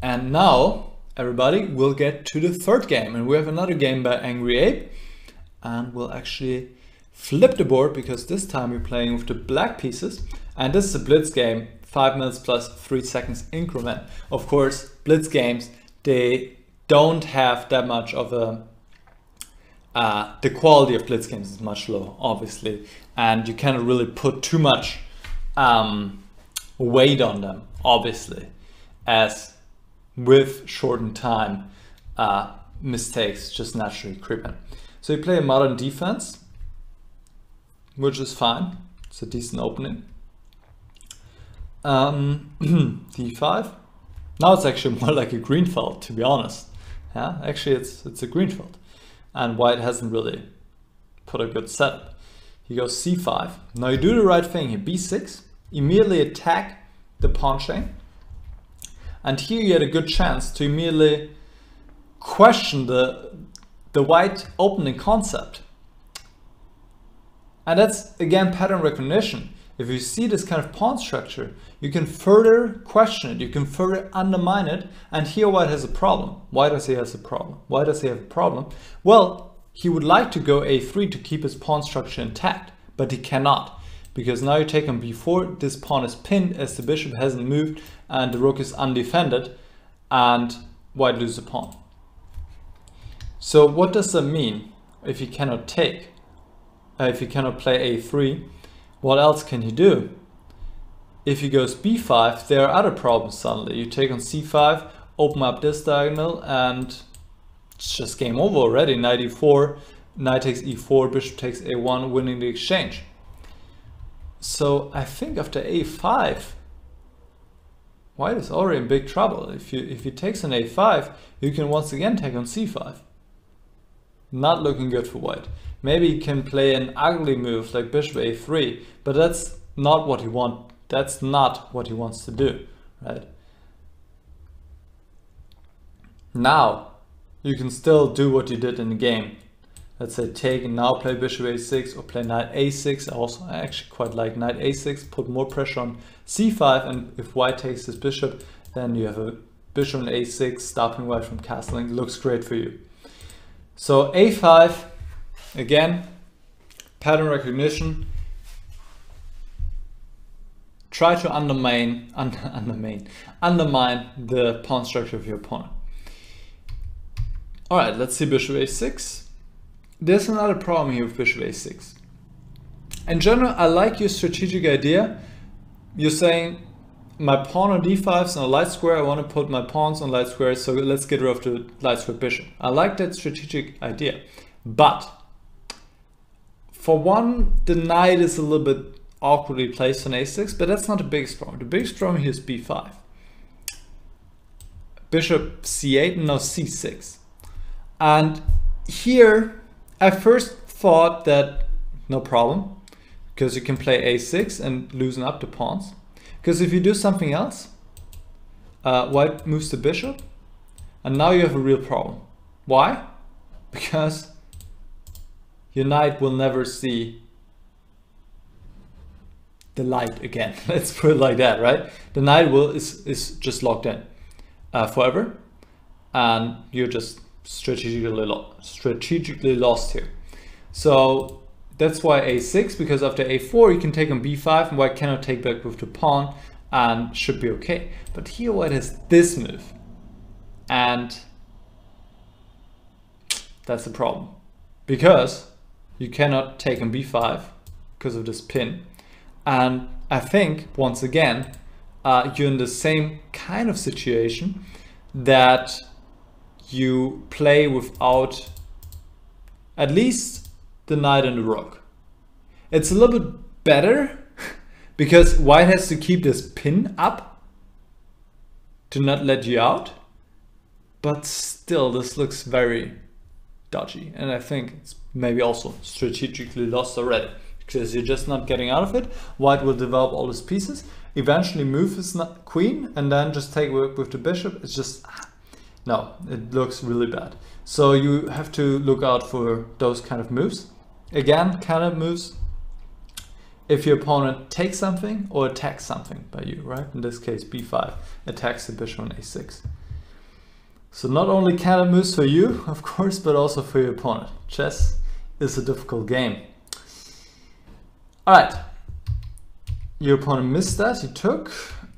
And now, everybody, we'll get to the third game. And we have another game by Angry Ape. And we'll actually flip the board because this time we're playing with the black pieces. And this is a blitz game, 5 minutes plus 3 seconds increment. Of course, blitz games, they don't have that much of a... the quality of blitz games is much lower, obviously. And you cannot really put too much weight on them, obviously, as with shortened time, mistakes just naturally creep in. So you play a modern defense, which is fine. It's a decent opening. D5. Now it's actually more like a green felt, to be honest. Yeah, actually it's a green felt. And white hasn't really put a good setup. He goes C5. Now you do the right thing here, B6. Immediately attack the pawn chain. And here you had a good chance to immediately question the white opening concept. And that's, again, pattern recognition. If you see this kind of pawn structure, you can further question it, you can further undermine it, and here white has a problem. Why does he have a problem? Why does he have a problem? Well, he would like to go a3 to keep his pawn structure intact, but he cannot, because now you take on b4, this pawn is pinned as the bishop hasn't moved and the rook is undefended, and white loses a pawn. So what does that mean if he cannot take? If he cannot play a3, what else can he do? If he goes b5, there are other problems suddenly. You take on c5, open up this diagonal, and it's just game over already. Knight e4, knight takes e4, bishop takes a1, winning the exchange. So I think after a5, white is already in big trouble. If he takes on a5, you can once again take on c5. Not looking good for white. Maybe he can play an ugly move like bishop a3, but that's not what he wants. That's not what he wants to do, right? Now you can still do what you did in the game. Let's say take and now play bishop a6 or play knight a6. I actually quite like knight a6. Put more pressure on c5, and if white takes his bishop, then you have a bishop on a6 stopping white from castling. Looks great for you. So a5. Again, pattern recognition. Try to undermine the pawn structure of your opponent. All right, let's see bishop a6. There's another problem here with bishop a6. In general, I like your strategic idea. You're saying my pawn on d5 is on a light square. I want to put my pawns on light squares, so let's get rid of the light square bishop. I like that strategic idea, but for one, the knight is a little bit awkwardly placed on a6, but that's not the biggest problem. The biggest problem here is b5. Bishop c8 and now c6. And here, I first thought that no problem, because you can play a6 and loosen up the pawns. Because if you do something else, white moves the bishop, and now you have a real problem. Why? Because your knight will never see the light again. Let's put it like that, right? The knight is just locked in forever, and you're just strategically lost here. So that's why a6, because after a4 you can take on b5 and white cannot take back with the pawn and should be okay. But here white has this move, and that's the problem, because you cannot take on b5 because of this pin. And I think, once again, you're in the same kind of situation that you play without at least the knight and the rook. It's a little bit better because white has to keep this pin up to not let you out, but still this looks very dodgy, and I think it's maybe also strategically lost already, because you're just not getting out of it. White will develop all his pieces, eventually move his queen, and then just take work with the bishop. It's just, no, it looks really bad. So you have to look out for those kind of moves. Again, kind of moves if your opponent takes something or attacks something by you, right? In this case, b5 attacks the bishop on a6. So not only counter moves for you, of course, but also for your opponent. Chess is a difficult game. All right, your opponent missed that. He took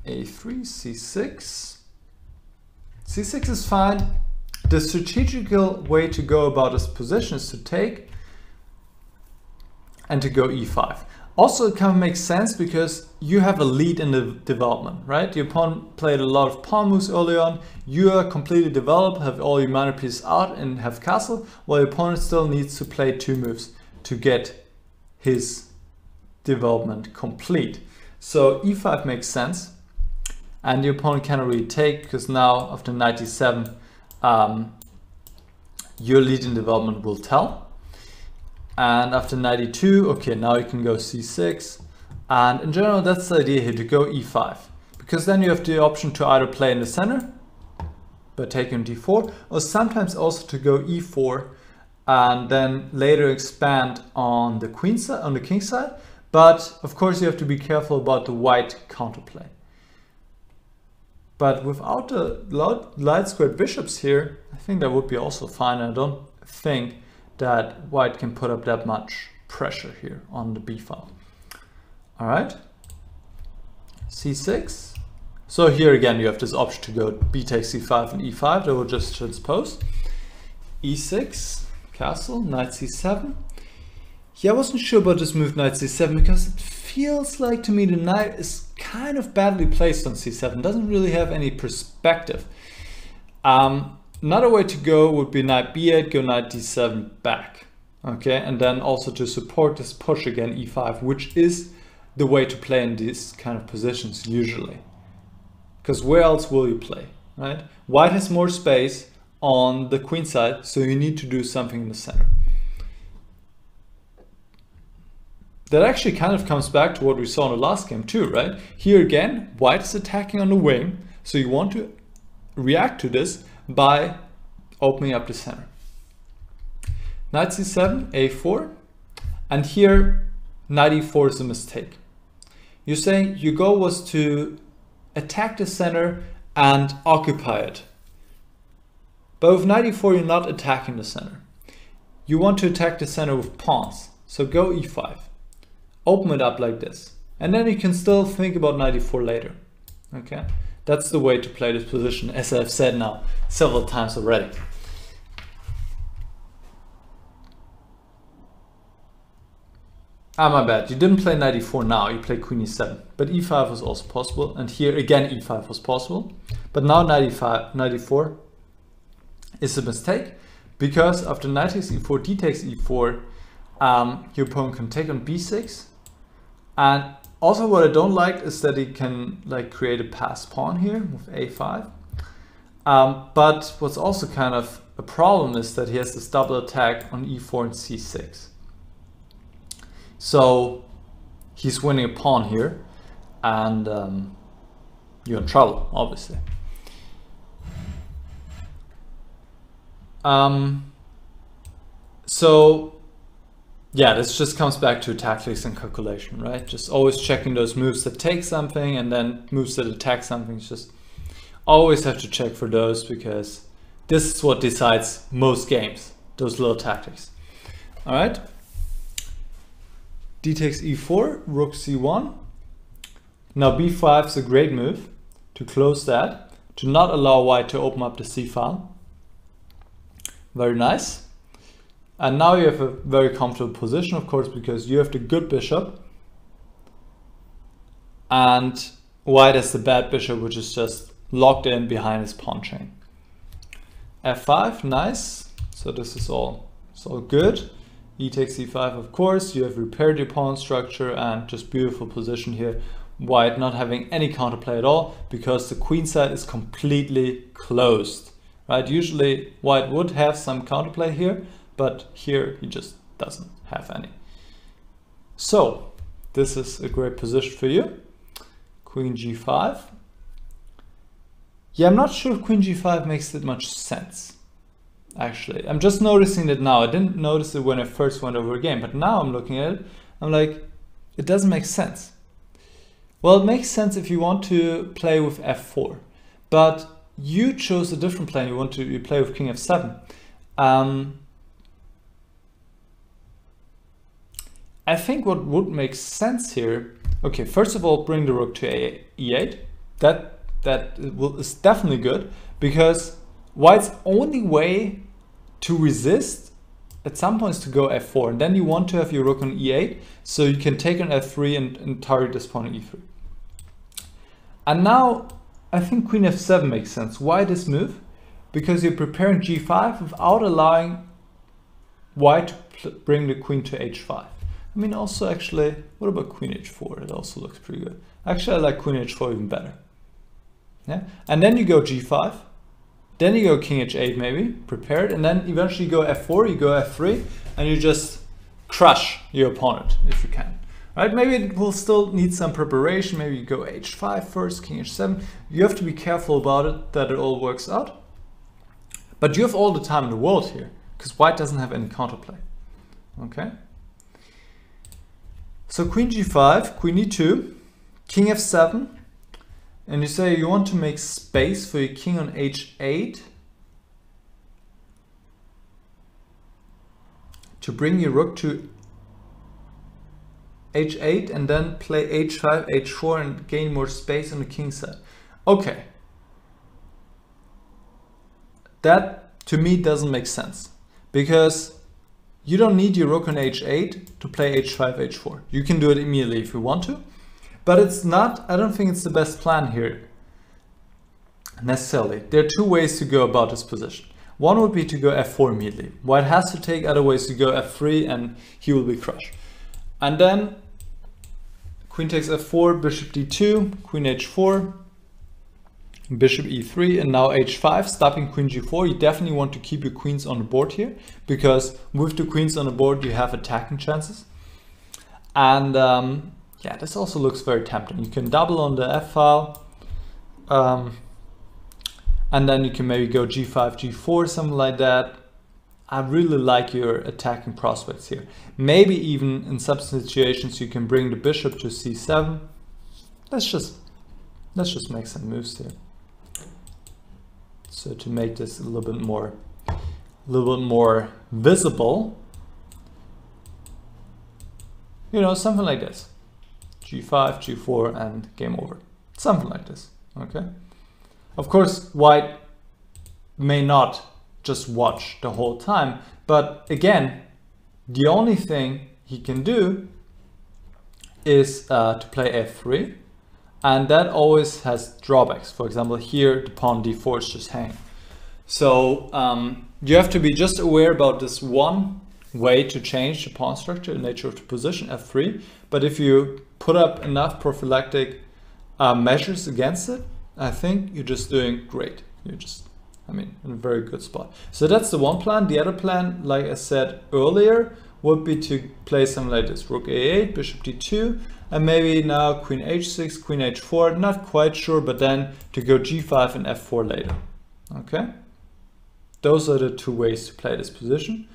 a3, c6. c6 is fine. The strategical way to go about this position is to take and to go e5. Also, it kind of makes sense because you have a lead in the development, right? The opponent played a lot of pawn moves early on. You are completely developed, have all your minor pieces out and have castle, while your opponent still needs to play 2 moves to get his development complete. So e5 makes sense, and the opponent cannot really take because now after knight d7, your lead in development will tell. And after knight e2, okay, now you can go c6. And in general, that's the idea here, to go e5. Because then you have the option to either play in the center by taking d4, or sometimes also to go e4 and then later expand on the queen side, on the king side. But of course, you have to be careful about the white counterplay. But without the light squared bishops here, I think that would be also fine. I don't think that white can put up that much pressure here on the b file. All right, c6. So here again, you have this option to go b takes c5 and e5. That will just transpose. e6, castle, knight c7. Yeah, I wasn't sure about this move knight c7 because it feels like to me the knight is kind of badly placed on c7. Doesn't really have any perspective. Another way to go would be knight b8, go knight d7 back. Okay, and then also to support this push again, e5, which is the way to play in these kind of positions usually. Because where else will you play, right? White has more space on the queen side, so you need to do something in the center. That actually kind of comes back to what we saw in the last game too, right? Here again, white is attacking on the wing, so you want to react to this by opening up the center. Knight c7, a4, and here knight e4 is a mistake. You're saying your goal was to attack the center and occupy it. But with knight e4, you're not attacking the center. You want to attack the center with pawns, so go e5. Open it up like this, and then you can still think about knight e4 later. Okay, that's the way to play this position, as I've said now several times already. Ah, my bad, you didn't play knight e4 now, you played queen e7, but e5 was also possible, and here again e5 was possible, but now knight e4 is a mistake, because after knight takes e4, d takes e4, your opponent can take on b6. And also what I don't like is that he can like create a passed pawn here with a5. But what's also kind of a problem is that he has this double attack on e4 and c6. So he's winning a pawn here, and you're in trouble, obviously. So yeah, this just comes back to tactics and calculation, right? Just always checking those moves that take something and then moves that attack something. It's just always have to check for those, because this is what decides most games, those little tactics. All right. D takes e4, rook c1. Now b5 is a great move to close that, to not allow white to open up the c file. Very nice. And now you have a very comfortable position, of course, because you have the good bishop and white has the bad bishop, which is just locked in behind his pawn chain. f5, nice. So this is all good. E takes e5, of course. You have repaired your pawn structure, and just beautiful position here. White not having any counterplay at all because the queen side is completely closed, right? Usually white would have some counterplay here, but here he just doesn't have any. So this is a great position for you. Queen g5. Yeah, I'm not sure if queen g5 makes that much sense. Actually, I'm just noticing it now. I didn't notice it when I first went over a game, but now I'm looking at it, I'm like, it doesn't make sense. Well, it makes sense if you want to play with f4, but you chose a different plan. You play with king f7. I think what would make sense here, okay, first of all, bring the rook to e8. That is definitely good, because white's only way to resist at some point is to go f4, and then you want to have your rook on e8, so you can take on f3 and target this pawn on e3. And now I think queen f7 makes sense. Why this move? Because you're preparing g5 without allowing white to bring the queen to h5. I mean, also actually, what about queen h4? It also looks pretty good. Actually, I like queen h4 even better. Yeah, and then you go g5, then you go king h8 maybe, prepared, and then eventually you go f4, you go f3, and you just crush your opponent if you can. Right? Maybe it will still need some preparation. Maybe you go h5 first, king h7. You have to be careful about it, that it all works out. But you have all the time in the world here, because white doesn't have any counterplay. Okay. So queen g5, queen e2, king f7, and you say you want to make space for your king on h8 to bring your rook to h8 and then play h5, h4 and gain more space on the king side. Okay. That to me doesn't make sense, because you don't need your rook on h8 to play h5, h4. You can do it immediately if you want to, but it's not, I don't think it's the best plan here necessarily. There are two ways to go about this position. One would be to go f4 immediately. White has to take other ways to go f3 and he will be crushed. And then queen takes f4, bishop d2, queen h4, bishop e3, and now h5, stopping queen g4. You definitely want to keep your queens on the board here, because with the queens on the board you have attacking chances. And yeah, this also looks very tempting. You can double on the f file, and then you can maybe go g5, g4, something like that. I really like your attacking prospects here. Maybe even in some situations you can bring the bishop to c7. Let's just make some moves here. So to make this a little bit more visible, you know, something like this. G5, G4, and game over. Something like this, okay? Of course, white may not just watch the whole time, but again, the only thing he can do is to play f3. And that always has drawbacks. For example, here the pawn d4 is just hanging. So you have to be just aware about this one way to change the pawn structure, the nature of the position, f3. But if you put up enough prophylactic measures against it, I think you're just doing great. You're just, I mean, in a very good spot. So that's the one plan. The other plan, like I said earlier, would be to play something like this. Rook a8, bishop d2, and maybe now queen h6, queen h4, not quite sure, but then to go g5 and f4 later. Okay? Those are the two ways to play this position.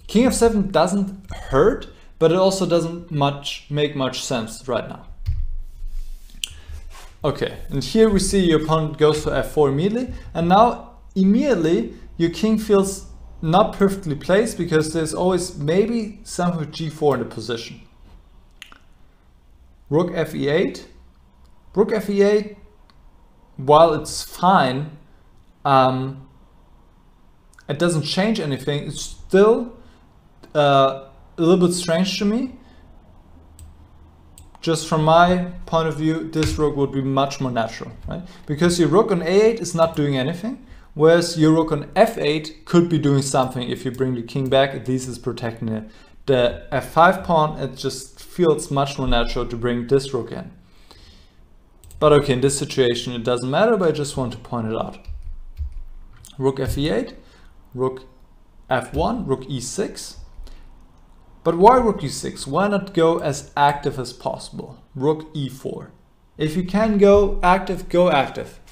King f7 doesn't hurt, but it also doesn't make much sense right now. Okay, and here we see your opponent goes for f4 immediately, and now immediately your king feels not perfectly placed, because there's always maybe some with g4 in the position. Rook fe8. Rook fe8, while it's fine, it doesn't change anything. It's still a little bit strange to me. Just from my point of view, this rook would be much more natural, right? Because your rook on a8 is not doing anything, whereas your rook on f8 could be doing something. If you bring the king back, at least it's protecting it. The f5 pawn, it just feels much more natural to bring this rook in. But okay, in this situation it doesn't matter, but I just want to point it out. Rook fe8, rook f1, rook e6. But why rook e6? Why not go as active as possible? Rook e4. If you can go active,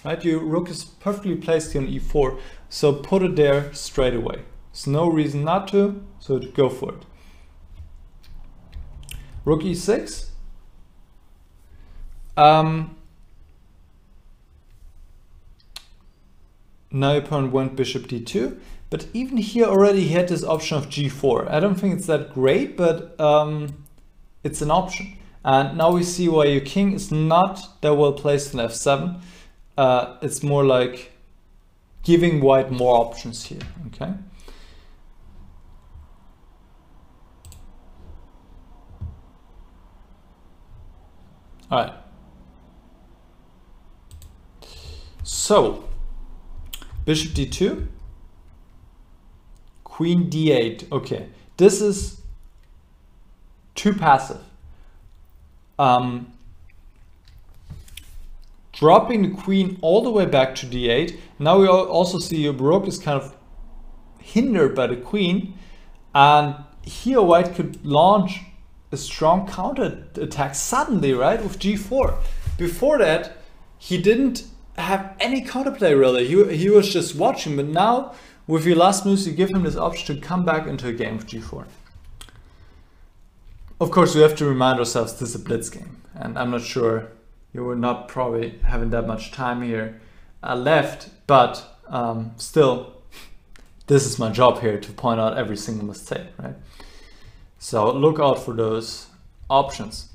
right? Your rook is perfectly placed here on e4, so put it there straight away. There's no reason not to, so go for it. Rook e6. Now your opponent went bishop d2, but even here already he had this option of g4. I don't think it's that great, but it's an option. And now we see why your king is not that well placed in f7. It's more like giving white more options here, okay? All right. So, bishop d2, queen d8. Okay, this is too passive. Dropping the queen all the way back to d8. Now we also see your rook is kind of hindered by the queen, and here white could launch a strong counter attack suddenly, right, with g4. Before that, he didn't have any counterplay really. He was just watching, but now with your last moves, you give him this option to come back into a game with g4. Of course, we have to remind ourselves this is a blitz game, and I'm not sure you were not probably having that much time here left, but still, this is my job here to point out every single mistake, right? So look out for those options.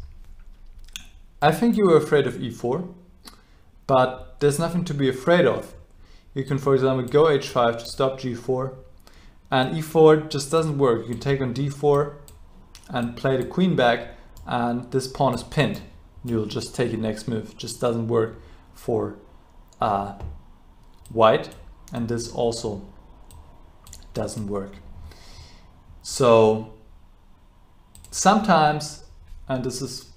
I think you were afraid of e4, but there's nothing to be afraid of. You can, for example, go h5 to stop g4, and e4 just doesn't work. You can take on d4 and play the queen back, and this pawn is pinned. You'll just take the next move. Just doesn't work for white, and this also doesn't work. So sometimes, and this is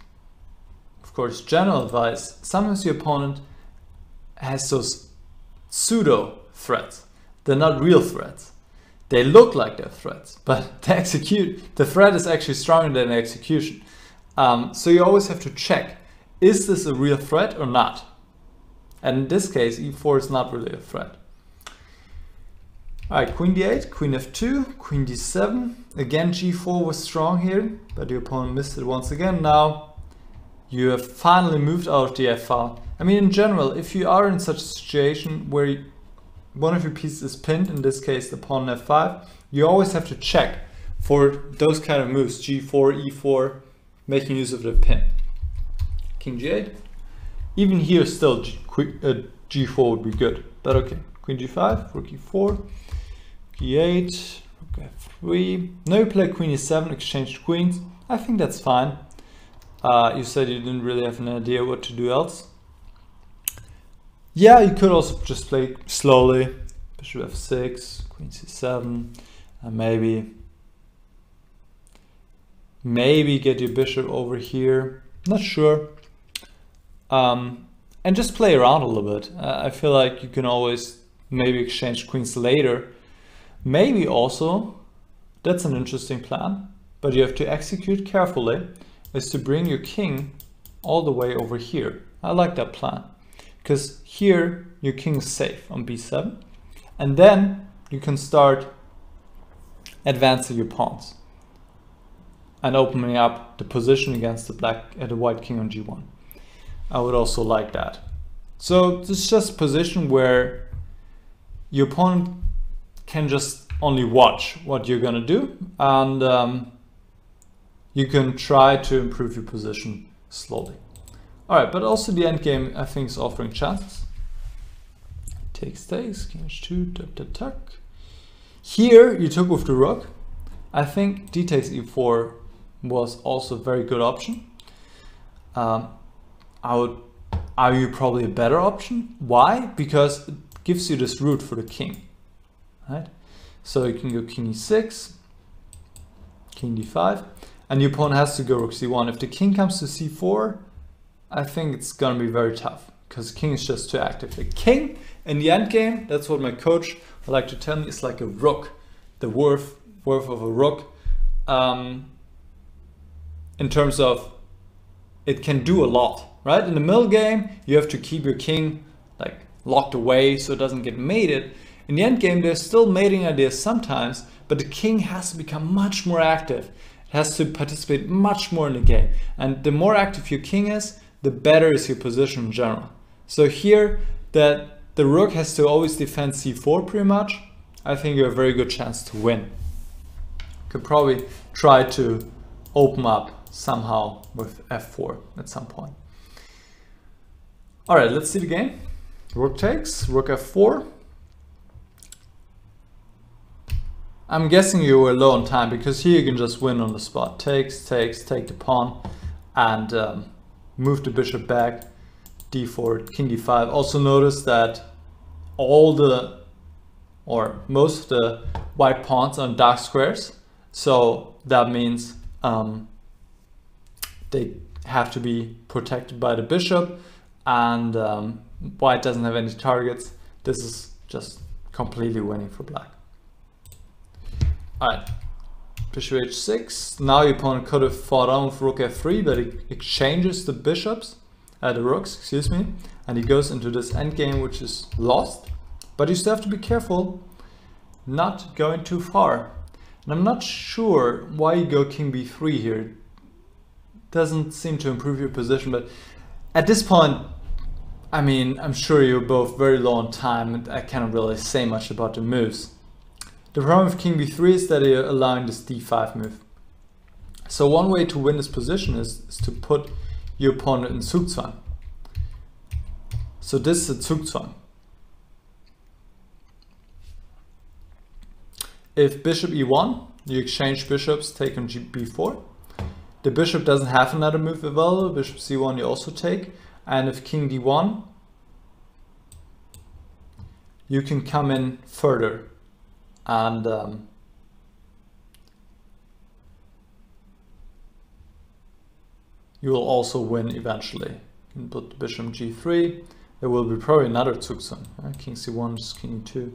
of course general advice, sometimes your opponent has those pseudo threats. They're not real threats. They look like they're threats, but the threat is actually stronger than the execution. So you always have to check, is this a real threat or not? And in this case, e4 is not really a threat. All right, queen d8, queen f2, queen d7. Again, g4 was strong here, but your opponent missed it once again. Now you have finally moved out of the f file. I mean, in general, if you are in such a situation where one of your pieces is pinned, in this case the pawn on f5, you always have to check for those kind of moves, g4, e4, making use of the pin. King g8. Even here still g4 would be good, but okay. Queen g5, rook e4, e8, rook f3. Now you play queen e7, exchange queens. I think that's fine. You said you didn't really have an idea what to do else. Yeah, you could also just play slowly. Bishop f6, queen c7, and maybe get your bishop over here. Not sure. And just play around a little bit. I feel like you can always maybe exchange queens later. Maybe also, that's an interesting plan, but you have to execute carefully, is to bring your king all the way over here. I like that plan, because here your king is safe on b7, and then you can start advancing your pawns and opening up the position against the white king on g1. I would also like that. So it's just a position where your opponent can just only watch what you're gonna do, and you can try to improve your position slowly. All right, but also the endgame I think is offering chances. Takes, king h2, tuck, tuck. Here you took with the rook. I think d takes e4 was also a very good option. I would argue probably a better option. Why? Because it gives you this route for the king, right? So you can go king e6, king d5, and your opponent has to go rook c1. If the king comes to c4, I think it's gonna be very tough, because king is just too active. The king in the endgame, that's what my coach would like to tell me, is like a rook, the worth of a rook, in terms of it can do a lot. Right? In the middle game, you have to keep your king like locked away so it doesn't get mated. In the end game, there's still mating ideas sometimes, but the king has to become much more active. It has to participate much more in the game. And the more active your king is, the better is your position in general. So here, that the rook has to always defend c4 pretty much, I think you have a very good chance to win. Could probably try to open up somehow with f4 at some point. All right, let's see the game. Rook takes, rook f4. I'm guessing you were low on time because here you can just win on the spot. Takes, takes, take the pawn and move the bishop back, d4, king d5. Also notice that all the, or most of the white pawns are in dark squares. So that means they have to be protected by the bishop, and white doesn't have any targets. This is just completely winning for black. All right, bishop h6. Now your opponent could have fought on with rook f3, but he exchanges the bishops, the rooks, excuse me, and he goes into this endgame, which is lost. But you still have to be careful not going too far. And I'm not sure why you go king b3 here. Doesn't seem to improve your position, but at this point, I mean, I'm sure you're both very low on time and I cannot really say much about the moves. The problem with king b3 is that you're allowing this d5 move. So one way to win this position is to put your opponent in Zugzwang. So this is a Zugzwang. If bishop e1, you exchange bishops, take on b4. The bishop doesn't have another move available. Bishop c1 you also take. And if king d1, you can come in further. And you will also win eventually. You can put the bishop on g3. There will be probably another Zugzwang. King c1, just king e2.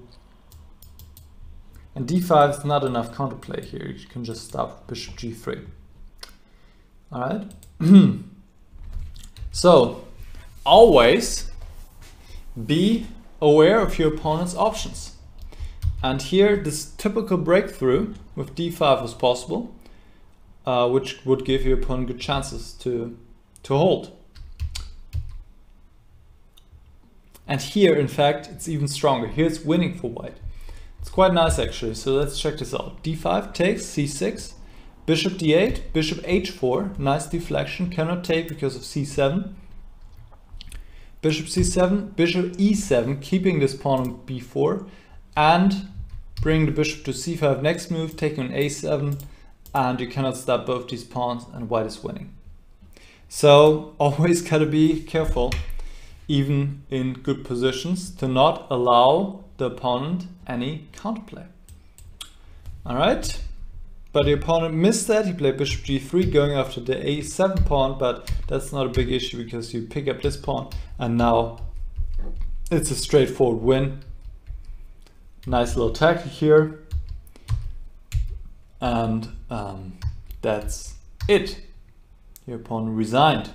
And d5 is not enough counterplay here. You can just stop bishop g3. All right. So always be aware of your opponent's options. And here this typical breakthrough with d5 was possible, which would give your opponent good chances to hold. And here, in fact, it's even stronger. Here it's winning for white. It's quite nice actually, so let's check this out. d5 takes, c6, bishop d8, bishop h4, nice deflection, cannot take because of c7. Bishop c7, bishop e7, keeping this pawn on b4, and bring the bishop to c5 next move, taking on a7, and you cannot stop both these pawns, and white is winning. So always gotta be careful, even in good positions, to not allow the opponent any counterplay. All right, but the opponent missed that. He played bishop g3 going after the a7 pawn, but that's not a big issue because you pick up this pawn and now it's a straightforward win. Nice little tactic here, and that's it. Your opponent resigned.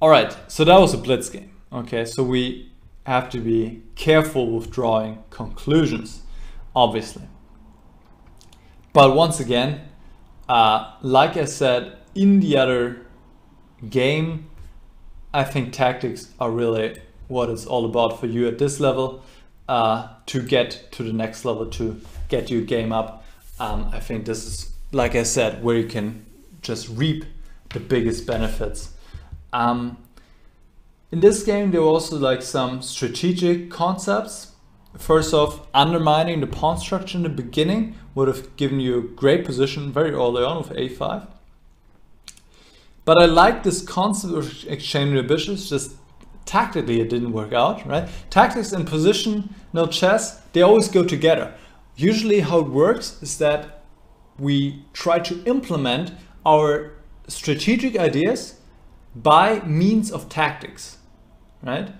All right, so that was a blitz game. Okay, so we have to be careful with drawing conclusions, obviously. But once again, like I said in the other game, I think tactics are really what it's all about for you at this level, to get to the next level, to get your game up. I think this is, like I said, where you can just reap the biggest benefits. In this game, there were also like some strategic concepts. First off, undermining the pawn structure in the beginning would have given you a great position very early on with a5. But I like this concept of exchanging the bishops, just tactically it didn't work out, right? Tactics and position, no chess, they always go together. Usually how it works is that we try to implement our strategic ideas by means of tactics. Right?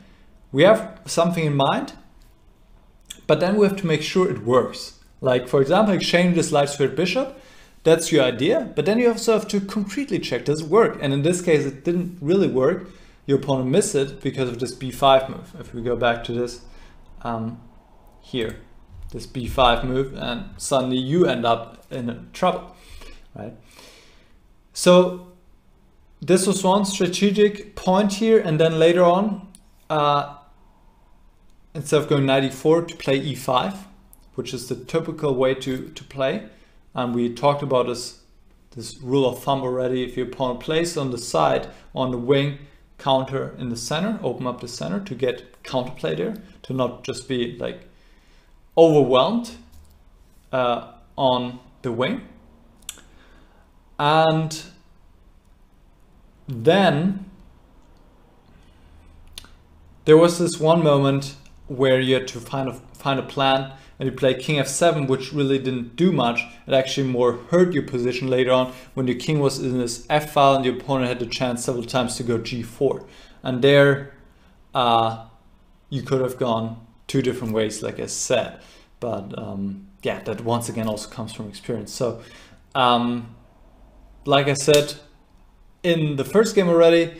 We have something in mind, but then we have to make sure it works. Like, for example, exchange this light squared bishop, that's your idea, but then you also have to concretely check, does it work? And in this case, it didn't really work. Your opponent missed it because of this b5 move. If we go back to this here, this b5 move, and suddenly you end up in trouble, right? So this was one strategic point here, and then later on, instead of going knight e4 to play e5, which is the typical way to play. And we talked about this rule of thumb already. If your opponent plays on the side, on the wing, counter in the center, open up the center to get counterplay there, to not just be like overwhelmed on the wing. And then there was this one moment where you had to find a plan, and you play king f7, which really didn't do much. It actually more hurt your position later on when your king was in this f file and your opponent had the chance several times to go g4. And there you could have gone two different ways, like I said. But yeah, that once again also comes from experience. So like I said in the first game already,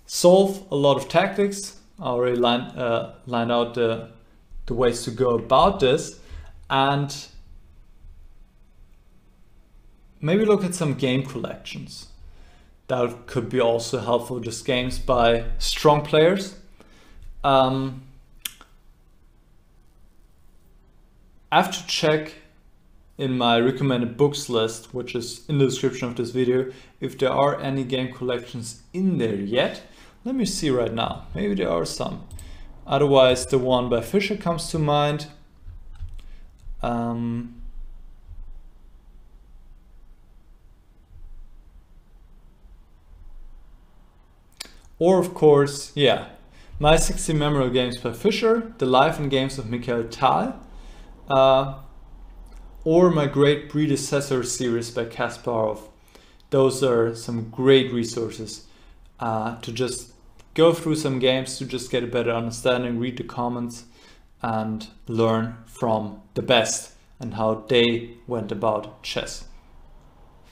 solve a lot of tactics. I already lined out the ways to go about this, and maybe look at some game collections. That could be also helpful, just games by strong players. I have to check in my recommended books list, which is in the description of this video, if there are any game collections in there yet. Let me see right now. Maybe there are some. Otherwise, the one by Fischer comes to mind. Or of course, yeah, My 60 Memorable Games by Fischer, The Life and Games of Mikhail Tal, or my Great Predecessor series by Kasparov. Those are some great resources to just go through some games, to just get a better understanding, read the comments, and learn from the best and how they went about chess.